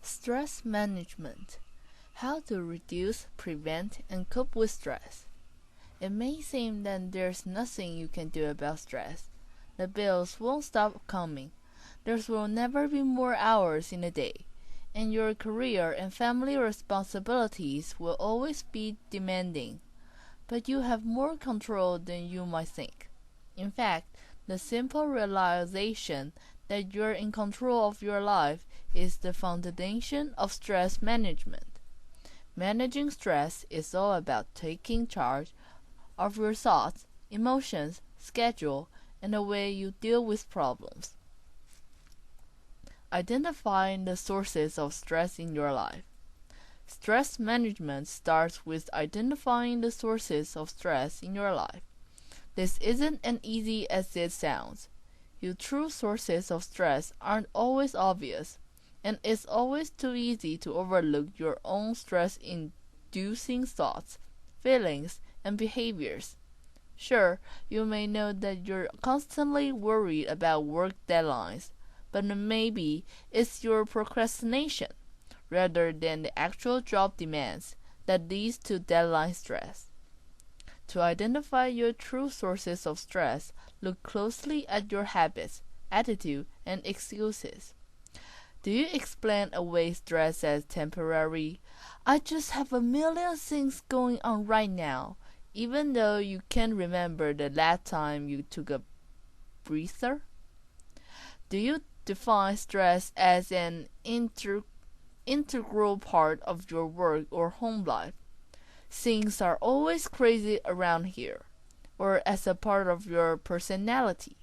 Stress management. How to reduce, prevent, and cope with stress. It may seem that there's nothing you can do about stress. The bills won't stop coming. There will never be more hours in a day. And your career and family responsibilities will always be demanding. But you have more control than you might think. In fact, the simple realization that you're in control of your life is the foundation of stress management. Managing stress is all about taking charge of your thoughts, emotions, schedule, and the way you deal with problems. Identifying the sources of stress in your life. Stress management starts with identifying the sources of stress in your life. This isn't as easy as it sounds. Your true sources of stress aren't always obvious, and it's always too easy to overlook your own stress-inducing thoughts, feelings, and behaviors. Sure, you may know that you're constantly worried about work deadlines, but maybe it's your procrastination, rather than the actual job demands, that leads to deadline stress. To identify your true sources of stress, look closely at your habits, attitude, and excuses. Do you explain away stress as temporary? I just have a million things going on right now, even though you can't remember the last time you took a breather? Do you define stress as an integral part of your work or home life? Things are always crazy around here, or as a part of your personality.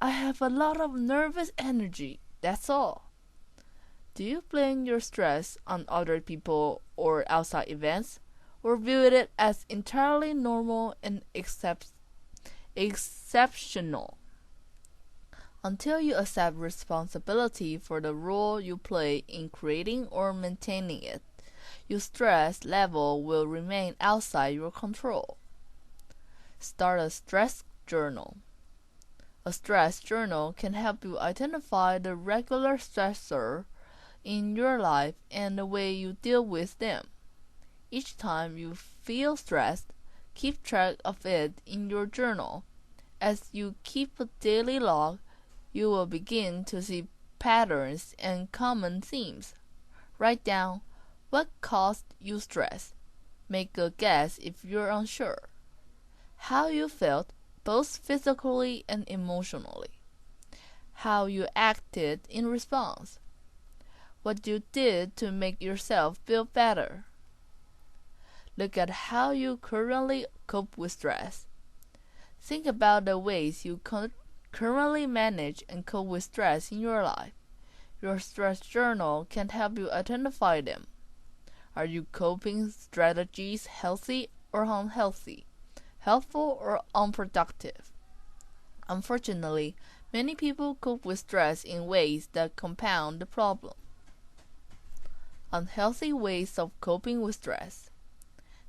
I have a lot of nervous energy, that's all. Do you blame your stress on other people or outside events, or view it as entirely normal and exceptional? Until you accept responsibility for the role you play in creating or maintaining it, your stress level will remain outside your control. Start a stress journal. A stress journal can help you identify the regular stressor in your life and the way you deal with them. Each time you feel stressed, keep track of it in your journal. As you keep a daily log, you will begin to see patterns and common themes. Write down what caused you stress. Make a guess if you're unsure. How you felt, both physically and emotionally. How you acted in response. What you did to make yourself feel better. Look at how you currently cope with stress. Think about the ways you currently manage and cope with stress in your life. Your stress journal can help you identify them. Are your coping strategies healthy or unhealthy, helpful or unproductive? Unfortunately, many people cope with stress in ways that compound the problem. Unhealthy ways of coping with stress.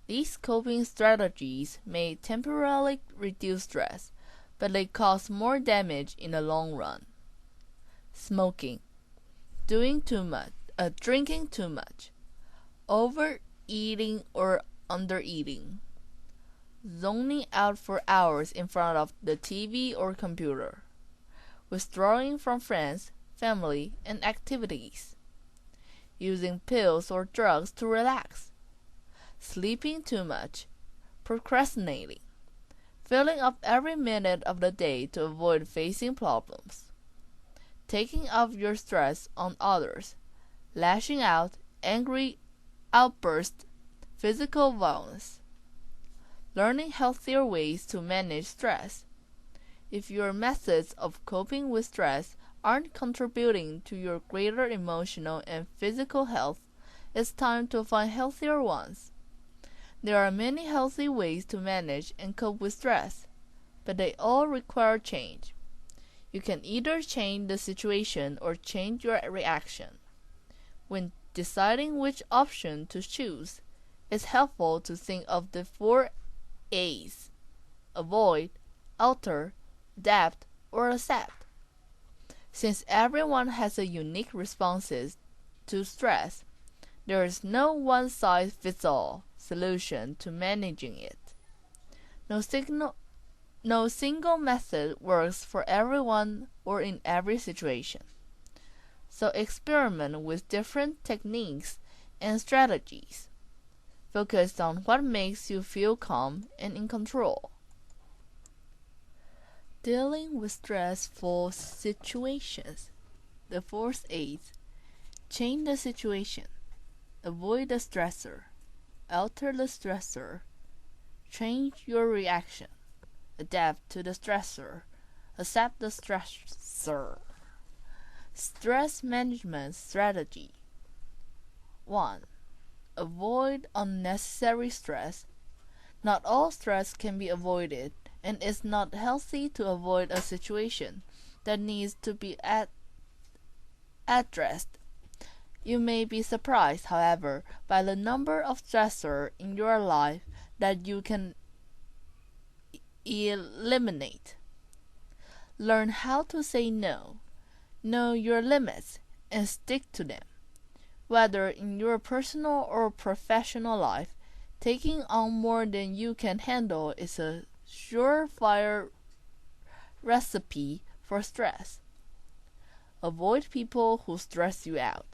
These coping strategies may temporarily reduce stress, but they cause more damage in the long run. Smoking, drinking too much, overeating or undereating, zoning out for hours in front of the TV or computer, withdrawing from friends, family, and activities, using pills or drugs to relax, sleeping too much, procrastinating, filling up every minute of the day to avoid facing problems, taking out your stress on others, lashing out, angry outbursts, physical violence. Learning healthier ways to manage stress. If your methods of coping with stress aren't contributing to your greater emotional and physical health, it's time to find healthier ones. There are many healthy ways to manage and cope with stress, but they all require change. You can either change the situation or change your reaction. When deciding which option to choose, it's helpful to think of the 4 A's: avoid, alter, adapt, or accept. Since everyone has a unique responses to stress. There is no one-size-fits-all solution to managing it. No single method works for everyone or in every situation. So experiment with different techniques and strategies. Focus on what makes you feel calm and in control. Dealing with stressful situations. The fourth aid. Change the situation. Avoid the stressor. Alter the stressor. Change your reaction. Adapt to the stressor. Accept the stressor. Stress management strategy. 1. Avoid unnecessary stress. Not all stress can be avoided, and it's not healthy to avoid a situation that needs to be addressed. You may be surprised, however, by the number of stressors in your life that you can eliminate. Learn how to say no. Know your limits and stick to them. Whether in your personal or professional life, taking on more than you can handle is a surefire recipe for stress. Avoid people who stress you out.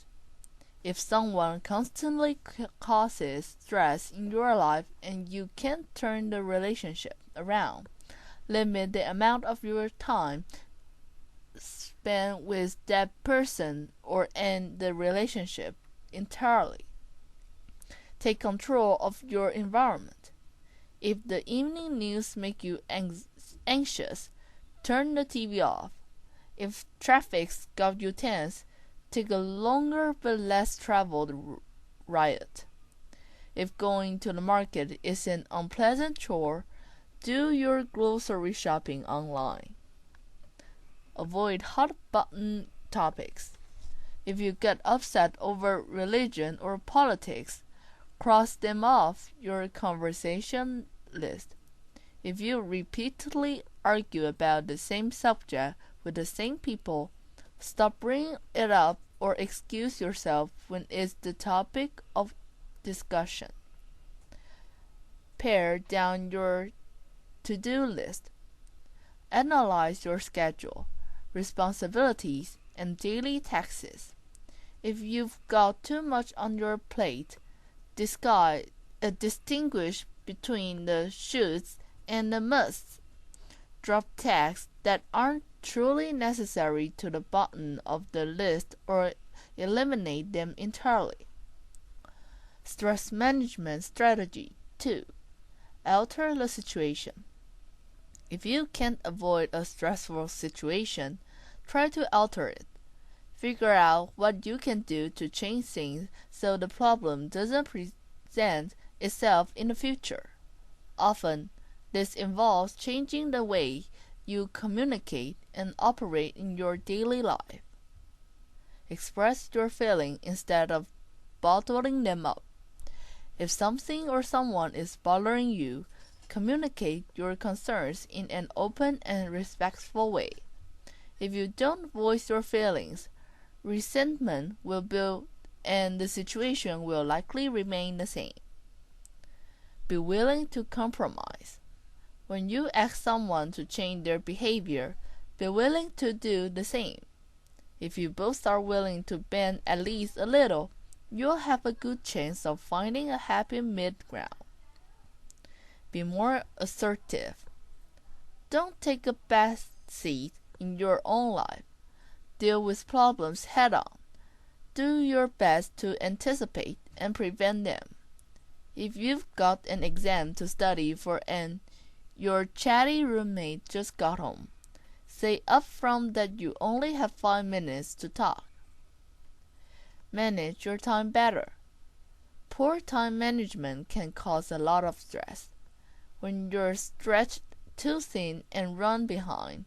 If someone constantly causes stress in your life and you can't turn the relationship around, limit the amount of your time spent with that person or end the relationship entirely. Take control of your environment. If the evening news make you anxious, turn the TV off. If traffic's got you tense, take a longer but less traveled ride. If going to the market is an unpleasant chore, do your grocery shopping online. Avoid hot-button topics. If you get upset over religion or politics, cross them off your conversation list. If you repeatedly argue about the same subject with the same people, stop bringing it up or excuse yourself when it's the topic of discussion. Pare down your to-do list. Analyze your schedule, responsibilities, and daily tasks. If you've got too much on your plate, distinguish between the shoulds and the musts. Drop tasks that aren't truly necessary to the bottom of the list or eliminate them entirely. Stress management strategy 2. Alter the situation. If you can't avoid a stressful situation, try to alter it. Figure out what you can do to change things so the problem doesn't present itself in the future. Often, this involves changing the way you communicate and operate in your daily life. Express your feelings instead of bottling them up. If something or someone is bothering you, communicate your concerns in an open and respectful way. If you don't voice your feelings, resentment will build and the situation will likely remain the same. Be willing to compromise. When you ask someone to change their behavior, be willing to do the same. If you both are willing to bend at least a little, you'll have a good chance of finding a happy mid-ground. Be more assertive. Don't take a back seat in your own life. Deal with problems head-on. Do your best to anticipate and prevent them. If you've got an exam to study for and your chatty roommate just got home, say upfront that you only have 5 minutes to talk. Manage your time better. Poor time management can cause a lot of stress. When you're stretched too thin and run behind,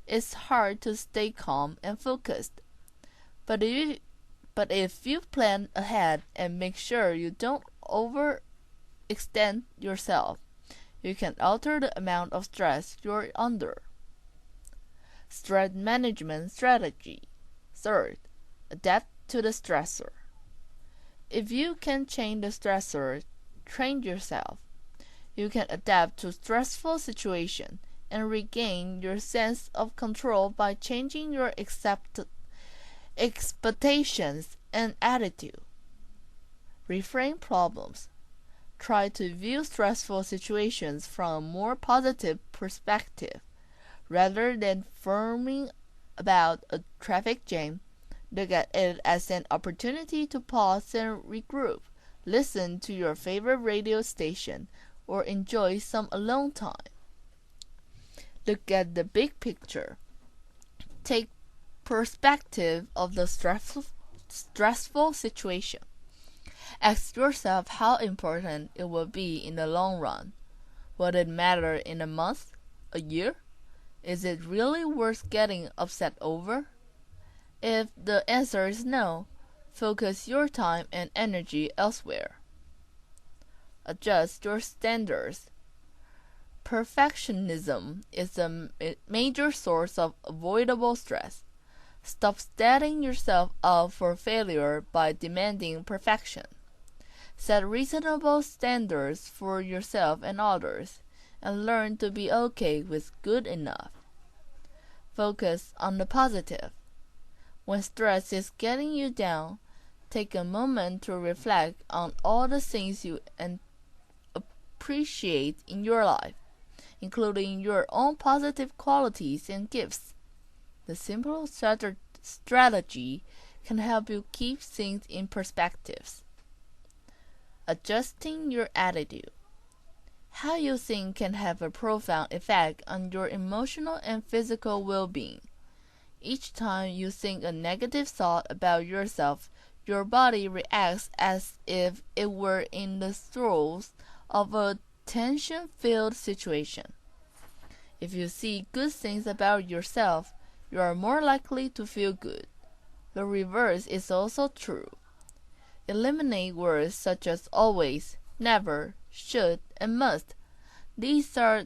it's hard to stay calm and focused. But if you plan ahead and make sure you don't overextend yourself, you can alter the amount of stress you're under. Stress management strategy. 3. Adapt to the stressor. If you can change the stressor, train yourself. You can adapt to stressful situations and regain your sense of control by changing your expectations and attitude. Reframe problems. Try to view stressful situations from a more positive perspective. Rather than fuming about a traffic jam, look at it as an opportunity to pause and regroup, listen to your favorite radio station, or enjoy some alone time. Look at the big picture. Take perspective of the stressful situation. Ask yourself how important it will be in the long run. Will it matter in a month, a year? Is it really worth getting upset over? If the answer is no, focus your time and energy elsewhere. Adjust your standards. Perfectionism is a major source of avoidable stress. Stop setting yourself up for failure by demanding perfection. Set reasonable standards for yourself and others, and learn to be okay with good enough. Focus on the positive. When stress is getting you down, take a moment to reflect on all the things you appreciate in your life, including your own positive qualities and gifts. The simple strategy can help you keep things in perspectives. Adjusting your attitude. How you think can have a profound effect on your emotional and physical well-being. Each time you think a negative thought about yourself, your body reacts as if it were in the throes of a tension-filled situation. If you see good things about yourself, you are more likely to feel good. The reverse is also true. Eliminate words such as always, never, should, and must. These are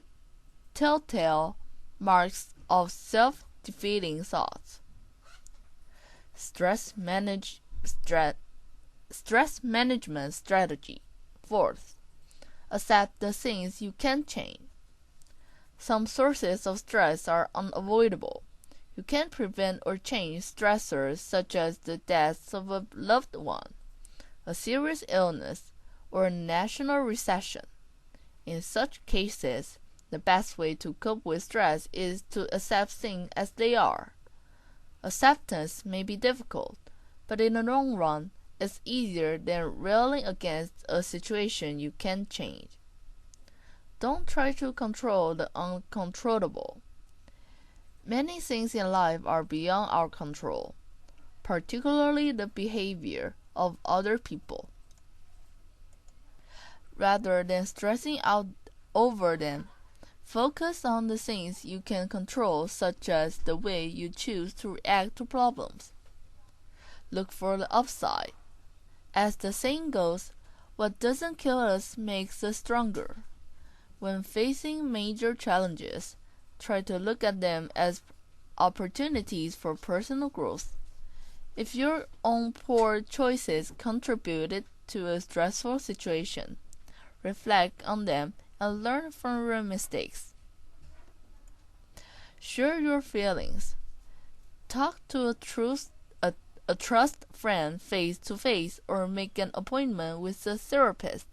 telltale marks of self-defeating thoughts. Stress management strategy. Fourth, accept the things you can change. Some sources of stress are unavoidable. You can't prevent or change stressors such as the death of a loved one, a serious illness, or a national recession. In such cases, the best way to cope with stress is to accept things as they are. Acceptance may be difficult, but in the long run, it's easier than railing against a situation you can't change. Don't try to control the uncontrollable. Many things in life are beyond our control, particularly the behavior of other people. Rather than stressing out over them, focus on the things you can control, such as the way you choose to react to problems. Look for the upside. As the saying goes, what doesn't kill us makes us stronger. When facing major challenges, try to look at them as opportunities for personal growth. If your own poor choices contributed to a stressful situation, reflect on them and learn from your mistakes. Share your feelings. Talk to a trust friend face to face, or make an appointment with a therapist.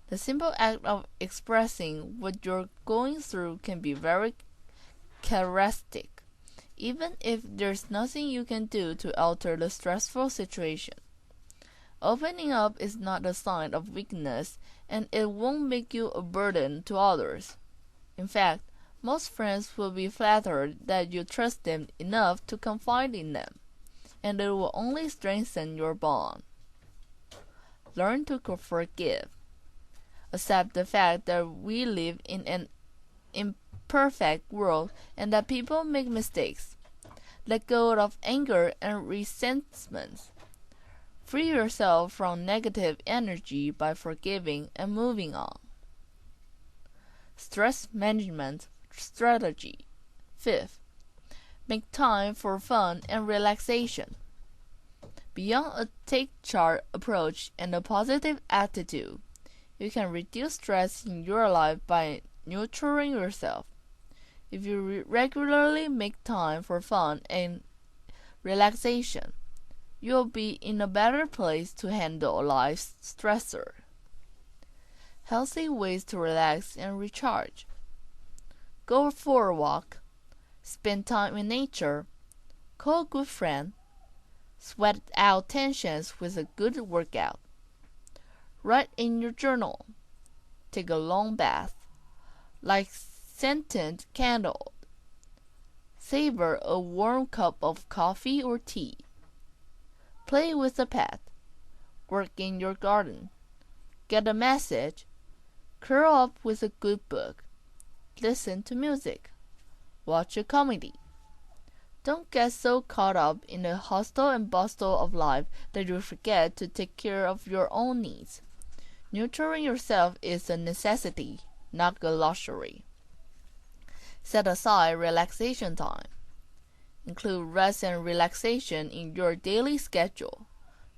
The simple act of expressing what you're going through can be very cathartic, even if there's nothing you can do to alter the stressful situation. Opening up is not a sign of weakness, and it won't make you a burden to others. In fact, most friends will be flattered that you trust them enough to confide in them, and it will only strengthen your bond. Learn to forgive. Accept the fact that we live in an imperfect world and that people make mistakes. Let go of anger and resentments. Free yourself from negative energy by forgiving and moving on. Stress management strategy. Fifth, make time for fun and relaxation. Beyond a take-charge approach and a positive attitude, you can reduce stress in your life by nurturing yourself. If you regularly make time for fun and relaxation, you'll be in a better place to handle life's stressor. Healthy ways to relax and recharge. Go for a walk, spend time in nature, call a good friend, sweat out tensions with a good workout. Write in your journal, take a long bath, light scented candle, savor a warm cup of coffee or tea. Play with a pet, work in your garden, get a massage, curl up with a good book, listen to music, watch a comedy. Don't get so caught up in the hustle and bustle of life that you forget to take care of your own needs. Nurturing yourself is a necessity, not a luxury. Set aside relaxation time. Include rest and relaxation in your daily schedule.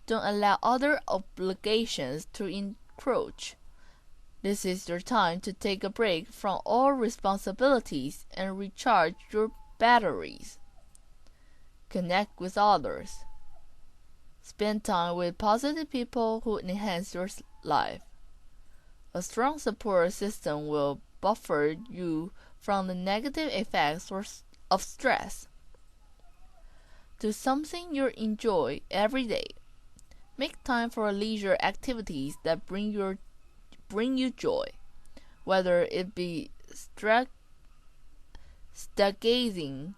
Don't allow other obligations to encroach. This is your time to take a break from all responsibilities and recharge your batteries. Connect with others. Spend time with positive people who enhance your life. A strong support system will buffer you from the negative effects of stress. Do something you enjoy every day. Make time for leisure activities that bring you joy, whether it be stargazing,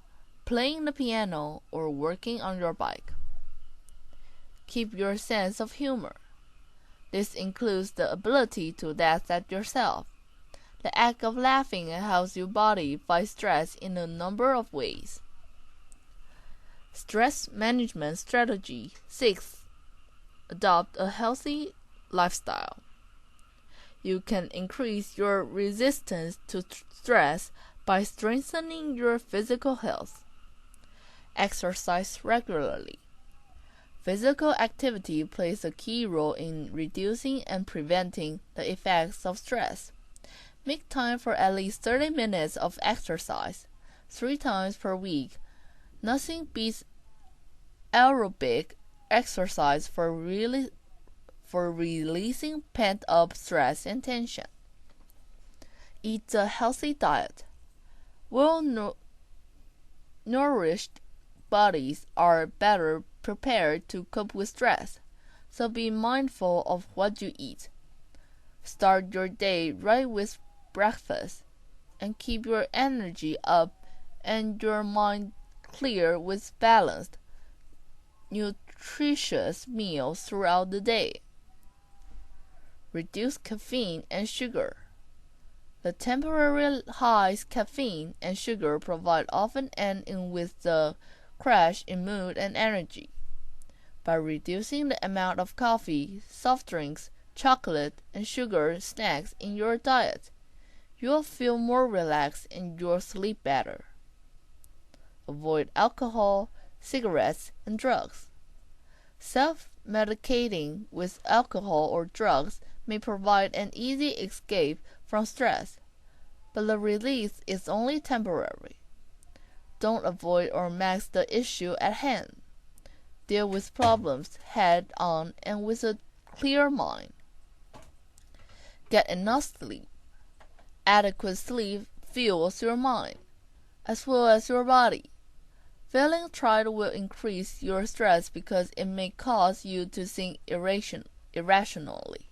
playing the piano, or working on your bike. Keep your sense of humor. This includes the ability to laugh at yourself. The act of laughing helps your body fight stress in a number of ways. Stress management strategy 6. Adopt a healthy lifestyle. You can increase your resistance to stress by strengthening your physical health. Exercise regularly. Physical activity plays a key role in reducing and preventing the effects of stress. Make time for at least 30 minutes of exercise, 3 times per week. Nothing beats aerobic exercise for releasing pent-up stress and tension. Eat a healthy diet. Well-nourished bodies are better prepared to cope with stress, so be mindful of what you eat. Start your day right with breakfast, and keep your energy up and your mind clear with balanced, nutritious meals throughout the day. Reduce caffeine and sugar. The temporary highs caffeine and sugar provide often end with the crash in mood and energy. By reducing the amount of coffee, soft drinks, chocolate, and sugar snacks in your diet, you'll feel more relaxed and you'll sleep better. Avoid alcohol, cigarettes, and drugs. Self-medicating with alcohol or drugs may provide an easy escape from stress, but the relief is only temporary. Don't avoid or mask the issue at hand. Deal with problems head on and with a clear mind. Get enough sleep. Adequate sleep fuels your mind, as well as your body. Failing tired will increase your stress because it may cause you to think irrationally.